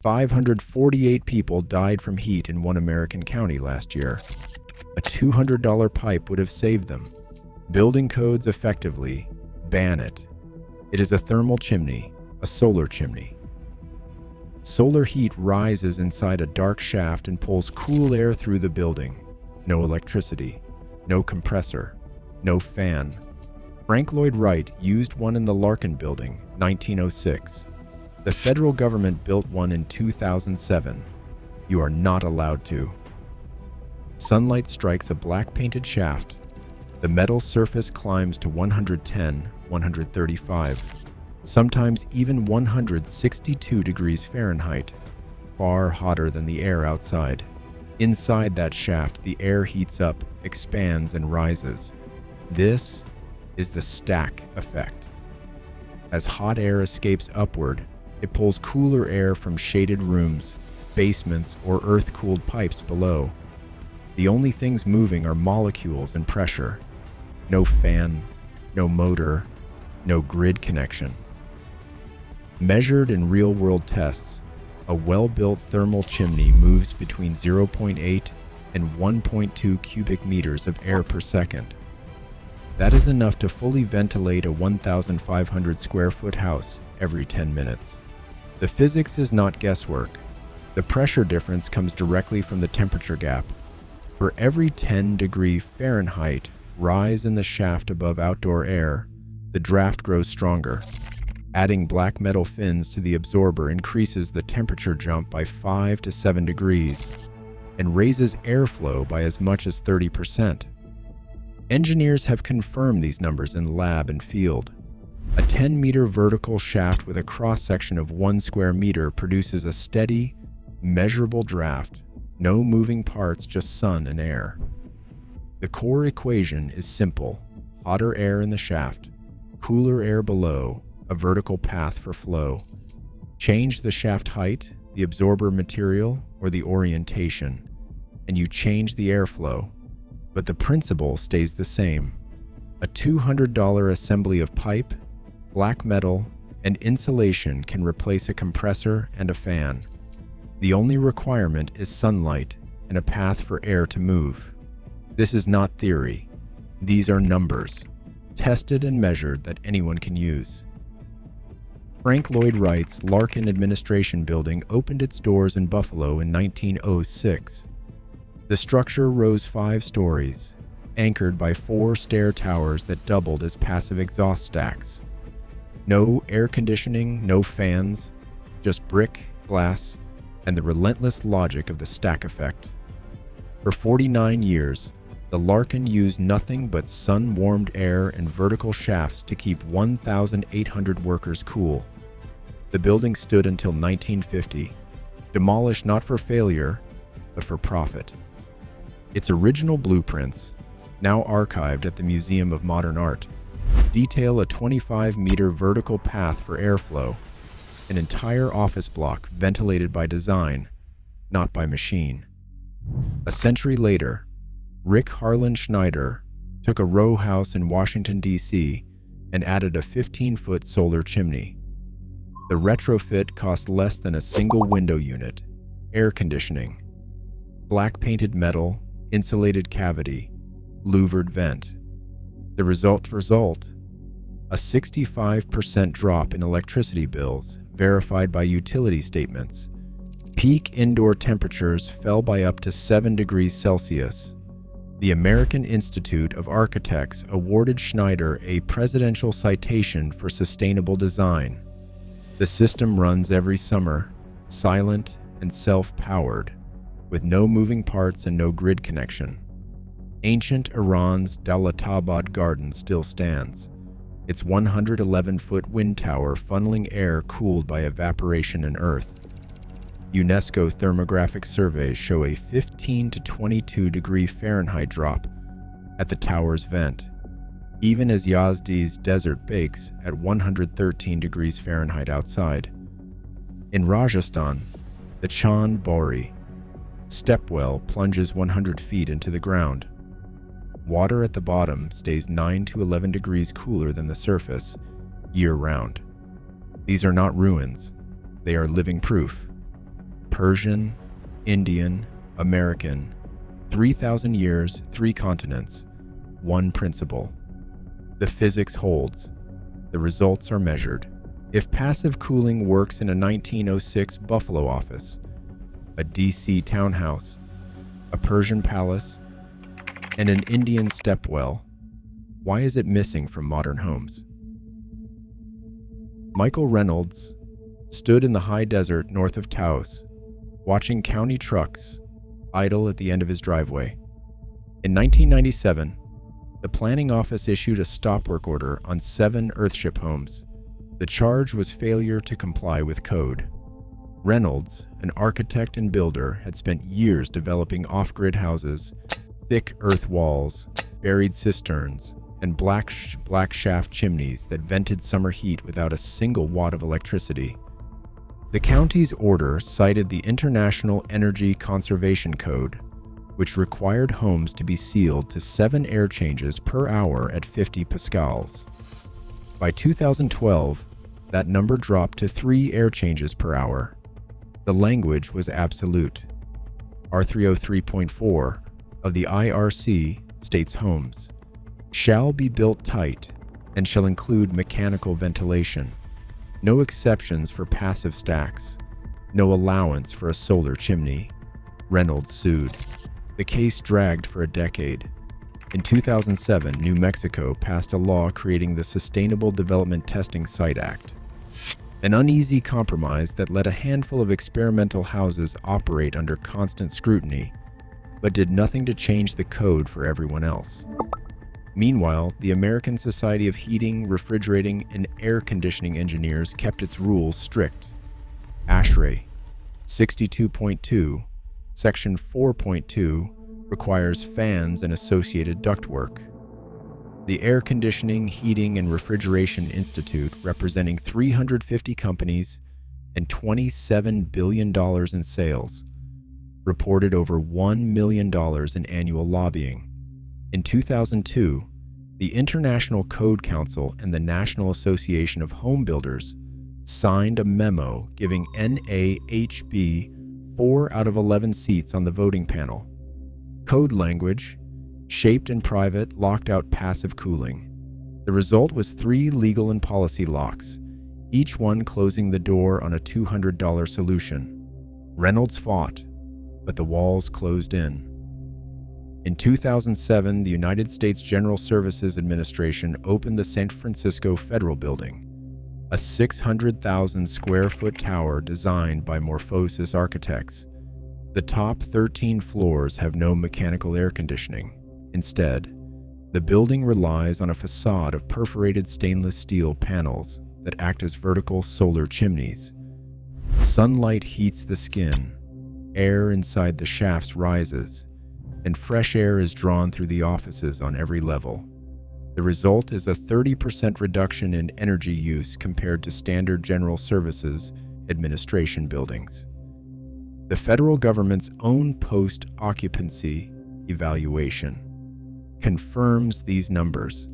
548 people died from heat in one American county last year. A $200 pipe would have saved them. Building codes effectively ban it. It is a thermal chimney, a solar chimney. Solar heat rises inside a dark shaft and pulls cool air through the building. No electricity, no compressor, no fan. Frank Lloyd Wright used one in the Larkin Building, 1906. The federal government built one in 2007. You are not allowed to. Sunlight strikes a black-painted shaft. The metal surface climbs to 110, 135, sometimes even 162 degrees Fahrenheit, far hotter than the air outside. Inside that shaft, the air heats up, expands, and rises. This is the stack effect. As hot air escapes upward, it pulls cooler air from shaded rooms, basements, or earth-cooled pipes below. The only things moving are molecules and pressure. No fan, no motor, no grid connection. Measured in real-world tests, a well-built thermal chimney moves between 0.8 and 1.2 cubic meters of air per second. That is enough to fully ventilate a 1,500 square foot house every 10 minutes. The physics is not guesswork. The pressure difference comes directly from the temperature gap. For every 10-degree Fahrenheit rise in the shaft above outdoor air, the draft grows stronger. Adding black metal fins to the absorber increases the temperature jump by 5 to 7 degrees and raises airflow by as much as 30%. Engineers have confirmed these numbers in lab and field. A 10-meter vertical shaft with a cross-section of 1 square meter produces a steady, measurable draft. No moving parts, just sun and air. The core equation is simple. Hotter air in the shaft, cooler air below, a vertical path for flow. Change the shaft height, the absorber material, or the orientation, and you change the airflow. But the principle stays the same. A $200 assembly of pipe, black metal, and insulation can replace a compressor and a fan. The only requirement is sunlight and a path for air to move. This is not theory. These are numbers, tested and measured, that anyone can use. Frank Lloyd Wright's Larkin Administration Building opened its doors in Buffalo in 1906. The structure rose 5 stories, anchored by 4 stair towers that doubled as passive exhaust stacks. No air conditioning, no fans, just brick, glass, and the relentless logic of the stack effect. For 49 years, the Larkin used nothing but sun-warmed air and vertical shafts to keep 1,800 workers cool. The building stood until 1950, demolished not for failure, but for profit. Its original blueprints, now archived at the Museum of Modern Art, detail a 25-meter vertical path for airflow, an entire office block ventilated by design, not by machine. A century later, Rick Harlan Schneider took a row house in Washington, D.C. and added a 15-foot solar chimney. The retrofit cost less than a single window unit, air conditioning, black-painted metal, insulated cavity, louvered vent. The result, a 65% drop in electricity bills, verified by utility statements. Peak indoor temperatures fell by up to 7 degrees Celsius. The American Institute of Architects awarded Schneider a presidential citation for sustainable design. The system runs every summer, silent and self-powered, with no moving parts and no grid connection. Ancient Iran's Dalatabad Garden still stands, its 111-foot wind tower funneling air cooled by evaporation and earth. UNESCO thermographic surveys show a 15 to 22 degree Fahrenheit drop at the tower's vent, even as Yazd's desert bakes at 113 degrees Fahrenheit outside. In Rajasthan, the Chand Bori stepwell plunges 100 feet into the ground. Water at the bottom stays 9 to 11 degrees cooler than the surface year-round. These are not ruins. They are living proof. Persian, Indian, American, 3,000 years, 3 continents, one principle. The physics holds. The results are measured. If passive cooling works in a 1906 Buffalo office, a DC townhouse, a Persian palace, and an Indian stepwell, why is it missing from modern homes? Michael Reynolds stood in the high desert north of Taos, watching county trucks idle at the end of his driveway. In 1997, the planning office issued a stop work order on 7 Earthship homes. The charge was failure to comply with code. Reynolds, an architect and builder, had spent years developing off-grid houses, thick earth walls, buried cisterns, and black shaft chimneys that vented summer heat without a single watt of electricity. The county's order cited the International Energy Conservation Code, which required homes to be sealed to 7 air changes per hour at 50 pascals. By 2012, that number dropped to 3 air changes per hour. The language was absolute. R303.4 of the IRC states homes shall be built tight and shall include mechanical ventilation. No exceptions for passive stacks. No allowance for a solar chimney. Reynolds sued. The case dragged for a decade. In 2007, New Mexico passed a law creating the Sustainable Development Testing Site Act, an uneasy compromise that let a handful of experimental houses operate under constant scrutiny, but did nothing to change the code for everyone else. Meanwhile, the American Society of Heating, Refrigerating, and Air Conditioning Engineers kept its rules strict. ASHRAE 62.2, Section 4.2 requires fans and associated ductwork. The Air Conditioning, Heating, and Refrigeration Institute, representing 350 companies and $27 billion in sales, reported over $1 million in annual lobbying. In 2002, the International Code Council and the National Association of Home Builders signed a memo giving NAHB 4 out of 11 seats on the voting panel. Code language, shaped in private, locked out passive cooling. The result was 3 legal and policy locks, each one closing the door on a $200 solution. Reynolds fought, but the walls closed in. In 2007, the United States General Services Administration opened the San Francisco Federal Building, a 600,000 square foot tower designed by Morphosis architects. The top 13 floors have no mechanical air conditioning. Instead, the building relies on a facade of perforated stainless steel panels that act as vertical solar chimneys. Sunlight heats the skin, air inside the shafts rises, and fresh air is drawn through the offices on every level. The result is a 30% reduction in energy use compared to standard General Services Administration buildings. The federal government's own post-occupancy evaluation confirms these numbers.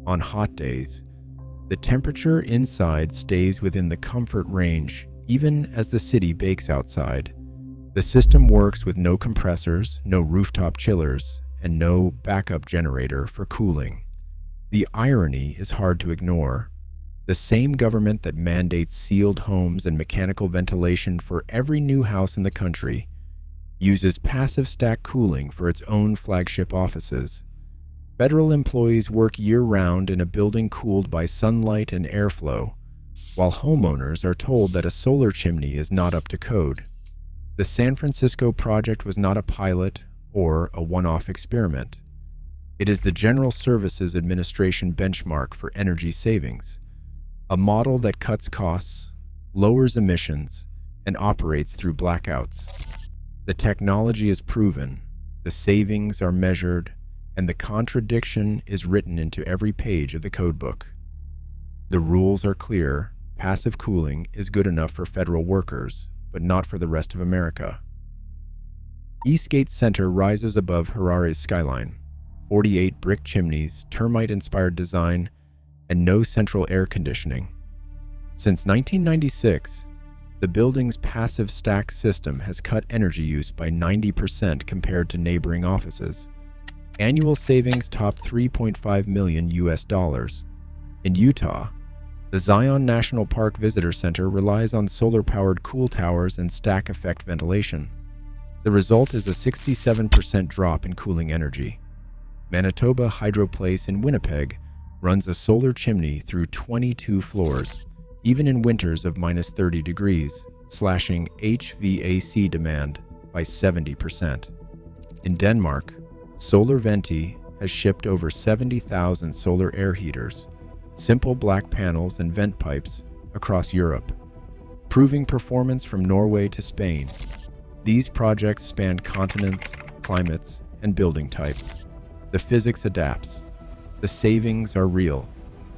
On hot days, the temperature inside stays within the comfort range even as the city bakes outside. The system works with no compressors, no rooftop chillers, and no backup generator for cooling. The irony is hard to ignore. The same government that mandates sealed homes and mechanical ventilation for every new house in the country uses passive stack cooling for its own flagship offices. Federal employees work year-round in a building cooled by sunlight and airflow, while homeowners are told that a solar chimney is not up to code. The San Francisco project was not a pilot or a one-off experiment. It is the General Services Administration benchmark for energy savings, a model that cuts costs, lowers emissions, and operates through blackouts. The technology is proven, the savings are measured, and the contradiction is written into every page of the codebook. The rules are clear. Passive cooling is good enough for federal workers, but not for the rest of America. Eastgate Center rises above Harare's skyline. 48 brick chimneys, termite-inspired design, and no central air conditioning. Since 1996, The building's passive stack system has cut energy use by 90% compared to neighboring offices. Annual savings top $3.5 million US. In Utah, the Zion National Park Visitor Center relies on solar-powered cool towers and stack effect ventilation. The result is a 67% drop in cooling energy. Manitoba Hydro Place in Winnipeg runs a solar chimney through 22 floors, even in winters of minus 30 degrees, slashing HVAC demand by 70%. In Denmark, Solar Venti has shipped over 70,000 solar air heaters, simple black panels and vent pipes across Europe, proving performance from Norway to Spain. These projects span continents, climates, and building types. The physics adapts. The savings are real.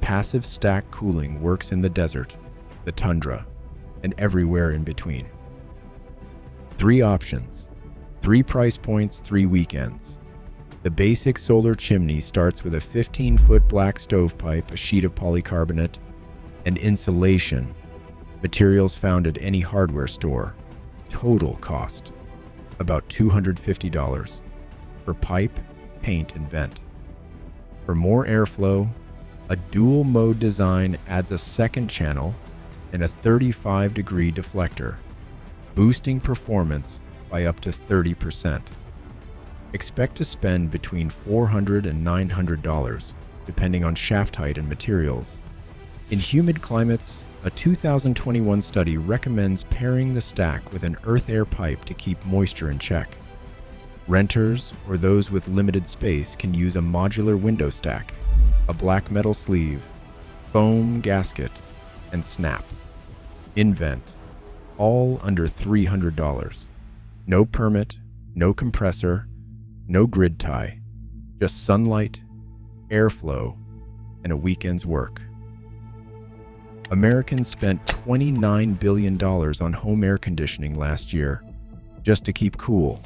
Passive stack cooling works in the desert, the tundra, and everywhere in between. 3 options, 3 price points, 3 weekends. The basic solar chimney starts with a 15-foot black stovepipe, a sheet of polycarbonate, and insulation, materials found at any hardware store. Total cost, about $250 for pipe, paint, and vent. For more airflow, a dual-mode design adds a second channel and a 35-degree deflector, boosting performance by up to 30%. Expect to spend between $400 and $900, depending on shaft height and materials. In humid climates, a 2021 study recommends pairing the stack with an earth-air pipe to keep moisture in check. Renters or those with limited space can use a modular window stack, a black metal sleeve, foam gasket, and snap. Invent, all under $300. No permit, no compressor, no grid tie, just sunlight, airflow, and a weekend's work. Americans spent $29 billion on home air conditioning last year, just to keep cool.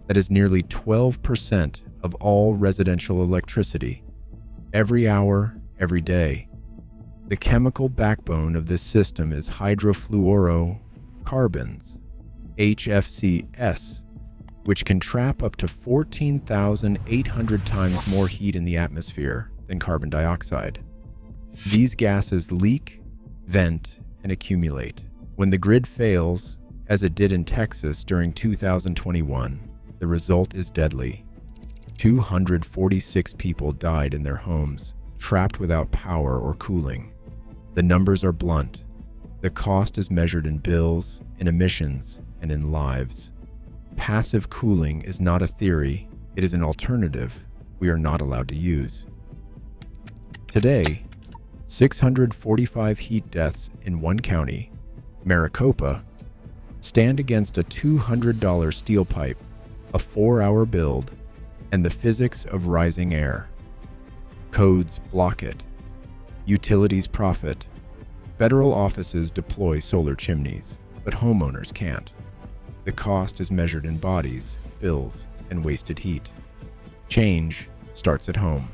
That is nearly 12% of all residential electricity, every hour, every day. The chemical backbone of this system is hydrofluorocarbons, HFCs, which can trap up to 14,800 times more heat in the atmosphere than carbon dioxide. These gases leak, vent, and accumulate. When the grid fails, as it did in Texas during 2021, the result is deadly. 246 people died in their homes, trapped without power or cooling. The numbers are blunt. The cost is measured in bills, in emissions, and in lives. Passive cooling is not a theory, it is an alternative we are not allowed to use. Today, 645 heat deaths in one county, Maricopa, stand against a $200 steel pipe, a 4-hour build, and the physics of rising air. Codes block it. Utilities profit. Federal offices deploy solar chimneys, but homeowners can't. The cost is measured in bodies, bills, and wasted heat. Change starts at home.